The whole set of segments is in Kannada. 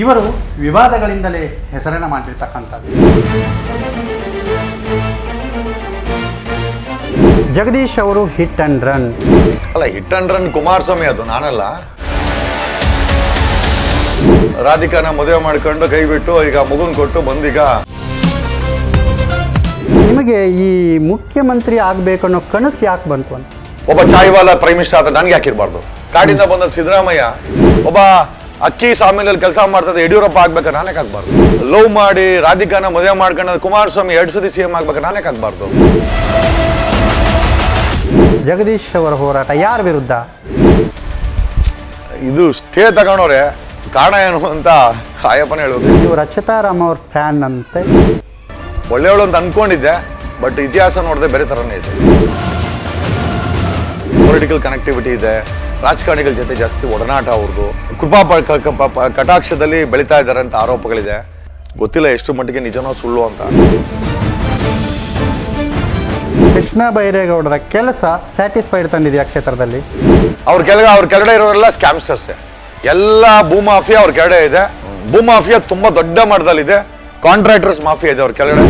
ಇವರು ವಿವಾದಗಳಿಂದಲೇ ಹೆಸರನ್ನು ಮಾಡಿರ್ತಕ್ಕಂಥದ್ದು. ಜಗದೀಶ್ ಅವರು ಹಿಟ್ ಆ್ಯಂಡ್ ರನ್. ಅಲ್ಲ, ಹಿಟ್ ಆ್ಯಂಡ್ ರನ್ ಕುಮಾರಸ್ವಾಮಿ, ಅದು ನಾನಲ್ಲ. ರಾಧಿಕಾನ ಮದುವೆ ಮಾಡ್ಕೊಂಡು ಕೈ ಬಿಟ್ಟು ಈಗ ಮಗುನ್ ಕೊಟ್ಟು ಬಂದೀಗ. ನಿಮಗೆ ಈ ಮುಖ್ಯಮಂತ್ರಿ ಆಗಬೇಕು ಅನ್ನೋ ಕನಸು ಯಾಕೆ ಬಂತು ಅಂತ? ಒಬ್ಬ ಚಾಯ್ವಾಲ ಪ್ರೈಮ್ ಮಿನಿಸ್ಟರ್ ಆದ್ರೆ ನನಗೆ ಹಾಕಿರ್ಬಾರ್ದು. ಕಾಡಿಂದ ಬಂದ ಸಿದ್ದರಾಮಯ್ಯ ಒಬ್ಬ ಅಕ್ಕಿ ಸಾಮಿಲಲ್ಲಿ ಕೆಲಸ ಮಾಡ್ತದೆ ಯಡಿಯೂರಪ್ಪ ಆಗ್ಬೇಕಾ ನಾನೇ ಆಗ್ಬಾರ್ದು. ಲವ್ ಮಾಡಿ ರಾಧಿಕಾನ ಮದುವೆ ಮಾಡ್ಕೊಂಡು ಕುಮಾರಸ್ವಾಮಿ 2 ಸತಿ CM ಆಗ್ಬೇಕಾ ನಾನೇ ಆಗ್ಬಾರ್ದು. ಜಗದೀಶ್ ಅವರ ಹೋರಾಟ ಯಾರ ವಿರುದ್ಧ? ಇದು ಸ್ಟೇ ತಗೊಂಡವ್ರೆ, ಕಾರಣ ಏನು ಅಂತ ಆಯಪ್ಪನ ಹೇಳೋದು. ನೀವು ರಚಿತಾರಾಮ್ ಅವ್ರ ಫ್ಯಾನ್ ಅಂತೆ. ಒಳ್ಳೆಯವಳು ಅಂತ ಅನ್ಕೊಂಡಿದ್ದೆ, ಬಟ್ ಇತಿಹಾಸ ನೋಡಿದೆ ಬೇರೆ ಥರನೇ ಇದೆ. ಪೊಲಿಟಿಕಲ್ ಕನೆಕ್ಟಿವಿಟಿ ಇದೆ, ರಾಜಕಾರಣಿಗಳ ಜೊತೆ ಜಾಸ್ತಿ ಒಡನಾಟ ಅವ್ರದ್ದು. ಕೃಪಾ ಕಟಾಕ್ಷದಲ್ಲಿ ಬೆಳೀತಾ ಇದ್ದಾರೆ ಅಂತ ಆರೋಪಗಳಿದೆ. ಗೊತ್ತಿಲ್ಲ ಎಷ್ಟು ಮಟ್ಟಿಗೆ ನಿಜನೋ ಸುಳ್ಳು ಅಂತ. ಕೃಷ್ಣ ಬೈರೇಗೌಡರ ಕೆಲಸ ಸ್ಯಾಟಿಸ್ಫೈಡ್ ತಂದಿದೆಯಾ ಕ್ಷೇತ್ರದಲ್ಲಿ? ಅವ್ರ ಕೆಳಗಡೆ ಇರೋರೆಲ್ಲ ಸ್ಕ್ಯಾಮ್ಸ್ಟರ್ಸೇ. ಎಲ್ಲ ಭೂಮಾಫಿಯಾ ಅವ್ರ ಕೆಳಗಡೆ ಇದೆ. ಭೂಮಾಫಿಯಾ ತುಂಬಾ ದೊಡ್ಡ ಮಟ್ಟದಲ್ಲಿದೆ. ಕಾಂಟ್ರಾಕ್ಟರ್ಸ್ ಮಾಫಿಯಾ ಇದೆ ಅವ್ರ ಕೆಳಗಡೆ.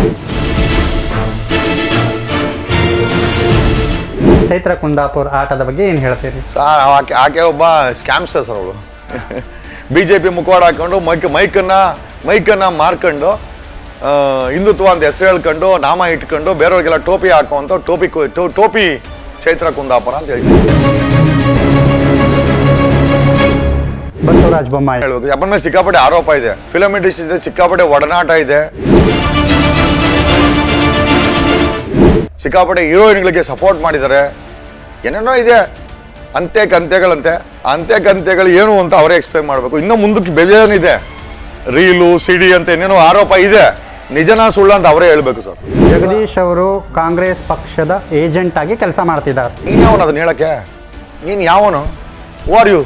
ಚೈತ್ರ ಕುಂದಾಪುರ್ ಆಟದ ಬಗ್ಗೆ ಏನು ಹೇಳ್ತೀರಿ? ಆಕೆ ಒಬ್ಬ ಸ್ಕ್ಯಾಮ್ಸ್ಟರ್ ಸರ್ ಅವಳು. BJP ಮುಖವಾಡ ಹಾಕೊಂಡು ಮೈಕನ್ನ ಮಾರ್ಕೊಂಡು ಹಿಂದುತ್ವ ಅಂತ ಹೆಸರು ಹೇಳ್ಕೊಂಡು ನಾಮ ಇಟ್ಕೊಂಡು ಬೇರೆಯವ್ರಿಗೆಲ್ಲ ಟೋಪಿ ಹಾಕುವಂತ ಟೋಪಿ ಚೈತ್ರ ಕುಂದಾಪುರ ಅಂತ ಹೇಳ್ತೀವಿ. ಬಸವರಾಜ ಬೊಮ್ಮಾಯಿ ಹೇಳ್ಬೇಕು. ಅಪ್ಪನ ಮೇಲೆ ಸಿಕ್ಕಾಪಟ್ಟೆ ಆರೋಪ ಇದೆ, ಫಿಲಮ್ ಇಂಡಸ್ಟ್ರಿ ಇದೆ, ಸಿಕ್ಕಾಪಟ್ಟೆ ಒಡನಾಟ ಇದೆ, ಸಿಕ್ಕಾಪಟ್ಟೆ ಹೀರೋಯಿನ್ಗಳಿಗೆ ಸಪೋರ್ಟ್ ಮಾಡಿದ್ದಾರೆ, ಏನೇನೋ ಇದೆ. ಅಂತೆ ಕಂತೆಗಳು ಏನು ಅಂತ ಅವರೇ ಎಕ್ಸ್ಪ್ಲೈನ್ ಮಾಡಬೇಕು. ಇನ್ನೂ ಮುಂದಕ್ಕೆ ಬೇಜಾನಿದೆ, ರೀಲು CD ಅಂತ ಏನೇನೋ ಆರೋಪ ಇದೆ. ನಿಜನಾ ಸುಳ್ಳು ಅಂತ ಅವರೇ ಹೇಳ್ಬೇಕು ಸರ್. ಜಗದೀಶ್ ಅವರು ಕಾಂಗ್ರೆಸ್ ಪಕ್ಷದ ಏಜೆಂಟ್ ಆಗಿ ಕೆಲಸ ಮಾಡ್ತಿದ್ದಾರೆ. ನೀನು ಯಾವನು ಅದನ್ನ ಹೇಳಕ್ಕೆ? ನೀನು ಯಾವನು? Who are you?